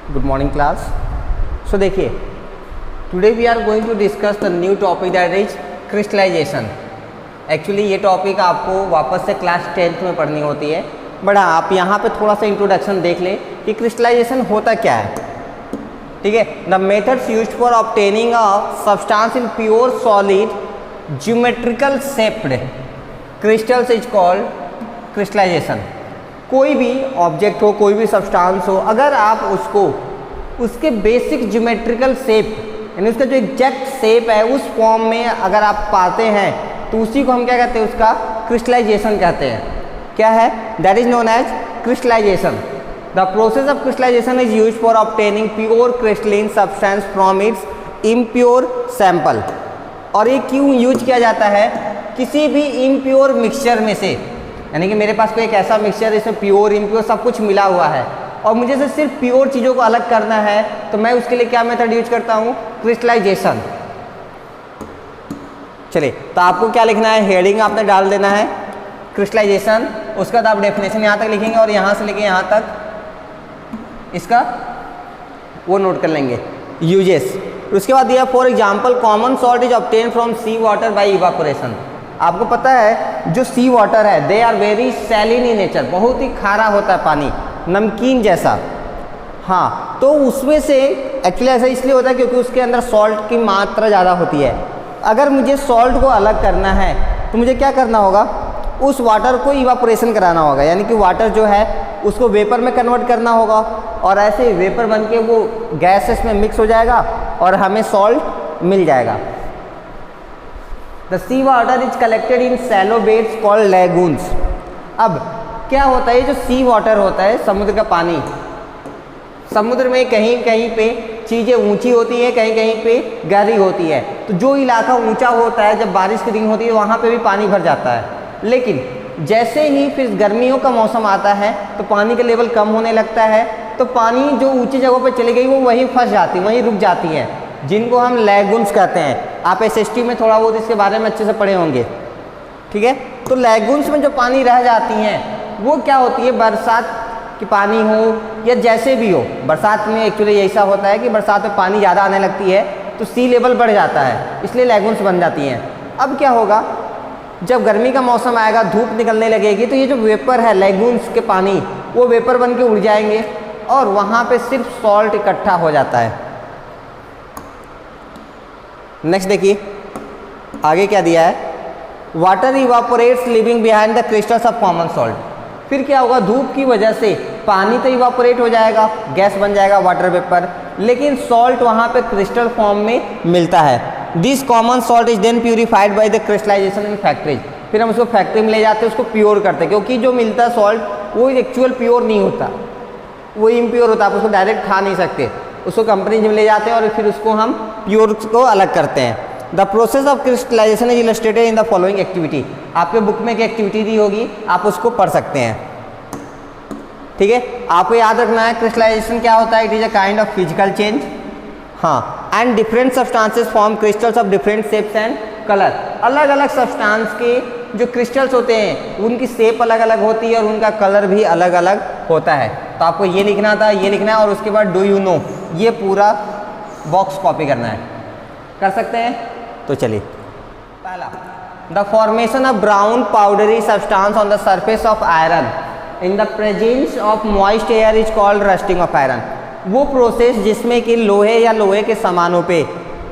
Good morning class. So देखिए, today we are going to discuss the new topic that is crystallisation. Actually ये topic आपको वापस से class 10th में पढ़नी होती है, बट आप यहाँ पे थोड़ा सा इंट्रोडक्शन देख लें कि क्रिस्टलाइजेशन होता क्या है। ठीक है, the methods used for obtaining a substance in pure solid geometrical shaped crystals is called crystallization. कोई भी ऑब्जेक्ट हो, कोई भी सब्सटेंस हो, अगर आप उसको उसके बेसिक ज्योमेट्रिकल शेप यानी उसका जो एग्जैक्ट शेप है उस फॉर्म में अगर आप पाते हैं तो उसी को हम क्या कहते हैं, उसका क्रिस्टलाइजेशन कहते हैं। क्या है? That is known as crystallization. The process of crystallization is used for obtaining pure crystalline substance from its impure sample. और ये क्यों यूज किया जाता है? किसी भी इम्प्योर मिक्सचर में से, यानी कि मेरे पास कोई एक ऐसा मिक्सचर इसमें प्योर इम्प्योर सब कुछ मिला हुआ है और मुझे से सिर्फ प्योर चीज़ों को अलग करना है, तो मैं उसके लिए क्या मेथड यूज करता हूँ? क्रिस्टलाइजेशन। चलिए, तो आपको क्या लिखना है? हेडिंग आपने डाल देना है क्रिस्टलाइजेशन, उसके बाद आप डेफिनेशन यहाँ तक लिखेंगे और यहाँ से लेके यहाँ तक इसका वो नोट कर लेंगे यूजेस। उसके बाद दिया for example common salt is obtain from sea water by evaporation. आपको पता है जो सी वाटर है they are very saline in nature, बहुत ही खारा होता है पानी, नमकीन जैसा। हाँ, तो उसमें से एक्चुअली ऐसा इसलिए होता है क्योंकि उसके अंदर सॉल्ट की मात्रा ज़्यादा होती है। अगर मुझे सॉल्ट को अलग करना है तो मुझे क्या करना होगा? उस वाटर को इवापोरेशन कराना होगा, यानी कि वाटर जो है उसको वेपर में कन्वर्ट करना होगा और ऐसे वेपर बन के वो गैसेस में मिक्स हो जाएगा और हमें सॉल्ट मिल जाएगा। The sea water is collected in shallow beds called lagoons. अब क्या होता है, जो सी वाटर होता है समुद्र का पानी, समुद्र में कहीं कहीं पे चीज़ें ऊंची होती हैं, कहीं कहीं पे गहरी होती है। तो जो इलाका ऊंचा होता है जब बारिश के दिन होती है वहाँ पे भी पानी भर जाता है, लेकिन जैसे ही फिर गर्मियों का मौसम आता है तो पानी का लेवल कम होने लगता है, तो पानी जो ऊंची जगहों पर चली गई वो वहीं फंस जाती है, वहीं रुक जाती है, जिनको हम लैगून्स कहते हैं। आप एसएसटी में थोड़ा बहुत इसके बारे में अच्छे से पढ़े होंगे। ठीक है, तो लैगून्स में जो पानी रह जाती हैं वो क्या होती है, बरसात की पानी हो या जैसे भी हो, बरसात में एक्चुअली ऐसा होता है कि बरसात में पानी ज़्यादा आने लगती है तो सी लेवल बढ़ जाता है, इसलिए लैगून्स बन जाती हैं। अब क्या होगा, जब गर्मी का मौसम आएगा, धूप निकलने लगेगी, तो ये जो वेपर है लैगून्स के पानी वो वेपर बन के उड़ जाएंगे और वहाँ पे सिर्फ सॉल्ट इकट्ठा हो जाता है। नेक्स्ट देखिए आगे क्या दिया है, water evaporates leaving behind the crystals of common salt. फिर क्या होगा, धूप की वजह से पानी तो इवापोरेट हो जाएगा, गैस बन जाएगा वाटर वेपर, लेकिन सॉल्ट वहाँ पे क्रिस्टल फॉर्म में मिलता है। This common salt is then purified by the crystallization in factories. फिर हम उसको फैक्ट्री में ले जाते हैं, उसको प्योर करते हैं, क्योंकि जो मिलता है सॉल्ट वो एक्चुअल प्योर नहीं होता, वो इम्प्योर होता है, आप उसको डायरेक्ट खा नहीं सकते, उसको कंपनी में ले जाते हैं और फिर उसको हम प्योर को अलग करते हैं। The process of crystallization is illustrated in the following activity. आपके बुक में एक एक्टिविटी दी होगी, आप उसको पढ़ सकते हैं। ठीक है, आपको याद रखना है क्रिस्टलाइजेशन क्या होता है, it is a kind of physical change. हाँ, and different substances form crystals of different shapes and colour. अलग अलग सब्सटेंस के जो क्रिस्टल्स होते हैं उनकी शेप अलग अलग होती है और उनका कलर भी अलग अलग होता है। तो आपको ये लिखना था, ये लिखना है और उसके बाद डू यू नो, ये पूरा बॉक्स कॉपी करना है। कर सकते हैं? तो चलिए, पहला, the formation of brown powdery substance on the surface of iron in the presence of moist air is called rusting of iron. वो प्रोसेस जिसमें कि लोहे या लोहे के सामानों पे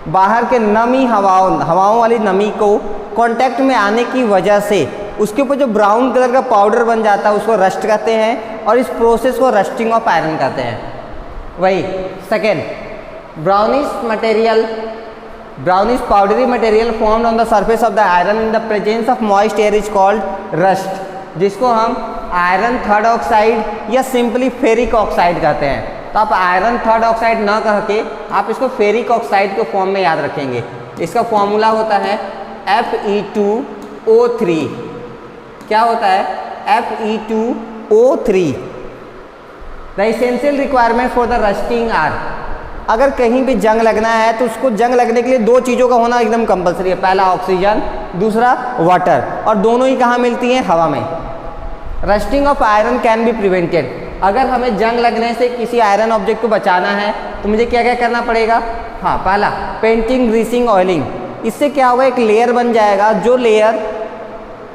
बाहर के नमी हवाओं वाली नमी को कांटेक्ट में आने की वजह से उसके ऊपर जो ब्राउन कलर का पाउडर बन जाता है उसको रस्ट कहते हैं और इस प्रोसेस को रस्टिंग ऑफ आयरन कहते हैं। वही second, brownish powdery material formed on the surface of the iron in the presence of moist air is called rust, जिसको हम आयरन थर्ड ऑक्साइड या सिंपली फेरिक ऑक्साइड कहते हैं। तो आप आयरन थर्ड ऑक्साइड ना कह के आप इसको फेरिक ऑक्साइड के फॉर्म में याद रखेंगे। इसका फॉर्मूला होता है Fe2O3। क्या होता है? Fe2O3। The essential requirement for the rusting are, अगर कहीं भी जंग लगना है तो उसको जंग लगने के लिए दो चीज़ों का होना एकदम कंपलसरी है, पहला ऑक्सीजन, दूसरा वाटर, और दोनों ही कहाँ मिलती हैं? हवा में। Rusting of iron can be prevented. अगर हमें जंग लगने से किसी आयरन ऑब्जेक्ट को बचाना है तो मुझे क्या क्या करना पड़ेगा? हाँ, पहला पेंटिंग, ग्रीसिंग, ऑयलिंग। इससे क्या होगा, एक लेयर बन जाएगा जो लेयर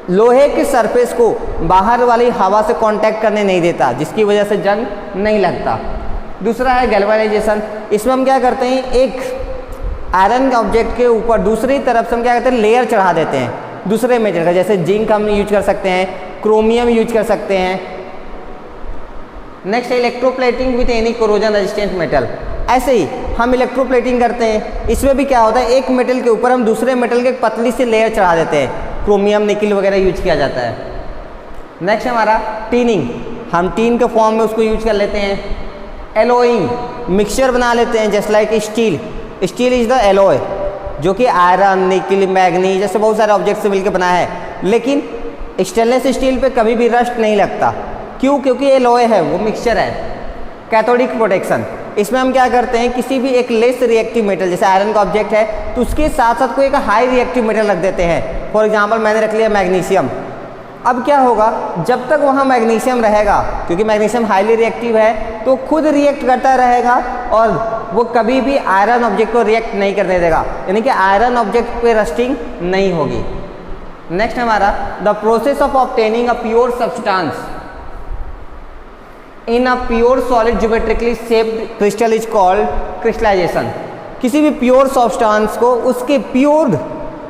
लोहे के सरफेस को बाहर वाली हवा से कांटेक्ट करने नहीं देता, जिसकी वजह से जंग नहीं लगता। दूसरा है गैल्वेनाइजेशन। इसमें हम क्या करते हैं, एक आयरन ऑब्जेक्ट के ऊपर दूसरी तरफ से हम क्या करते हैं, लेयर चढ़ा देते हैं दूसरे मेटल का। जैसे जिंक हम यूज कर सकते हैं, क्रोमियम यूज कर सकते हैं। नेक्स्ट है electroplating with any corrosion resistant metal. ऐसे ही हम इलेक्ट्रोप्लेटिंग करते हैं। इसमें भी क्या होता है, एक मेटल के ऊपर हम दूसरे मेटल के एक पतली सी लेयर चढ़ा देते हैं। क्रोमियम, निकिल वगैरह यूज किया जाता है। नेक्स्ट हमारा टीनिंग, हम टीन के फॉर्म में उसको यूज कर लेते हैं। एलोइंग, मिक्सचर बना लेते हैं just like steel. Steel is the alloy, जो कि आयरन, निकिल, मैग्नीज जैसे बहुत सारे ऑब्जेक्ट से मिलकर बना है। लेकिन स्टेनलेस स्टील पे कभी भी रस्ट नहीं लगता। क्यों? क्योंकि ये लोहे है, वो मिक्सचर है। कैथोडिक प्रोटेक्शन, इसमें हम क्या करते हैं, किसी भी एक लेस रिएक्टिव मेटल, जैसे आयरन का ऑब्जेक्ट है तो उसके साथ साथ कोई एक हाई रिएक्टिव मेटल रख देते हैं। फॉर एग्जांपल मैंने रख लिया मैग्नीशियम। अब क्या होगा, जब तक वहाँ मैग्नीशियम रहेगा, क्योंकि मैग्नीशियम हाईली रिएक्टिव है, तो खुद रिएक्ट करता रहेगा और वो कभी भी आयरन ऑब्जेक्ट को रिएक्ट नहीं करने देगा, यानी कि आयरन ऑब्जेक्ट पे रस्टिंग नहीं होगी। नेक्स्ट हमारा the process of obtaining a pure substance in a pure solid geometrically shaped crystal is called crystallization. किसी भी प्योर सब्सटेंस को उसके प्योर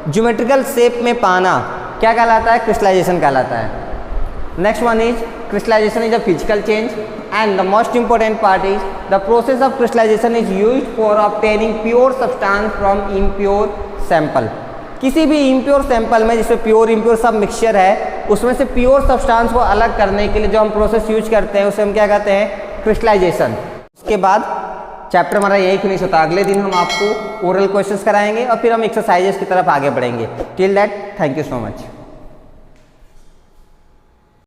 ज्योमेट्रिकल शेप में पाना क्या कहलाता है? क्रिस्टलाइजेशन कहलाता है। Next one is crystallization is a physical change, and the most important part is the process of crystallization is used for obtaining pure substance from impure sample। किसी भी impure sample में, जिसमें प्योर इम्प्योर सब mixture है, उसमें से pure substance को अलग करने के लिए जो हम प्रोसेस यूज करते हैं उसे हम क्या कहते हैं? क्रिस्टलाइजेशन। उसके बाद चैप्टर हमारा यही फिनिश होता है। अगले दिन हम आपको ओरल क्वेश्चंस कराएंगे और फिर हम एक्सरसाइजेस की तरफ आगे बढ़ेंगे। Till that, thank you so much.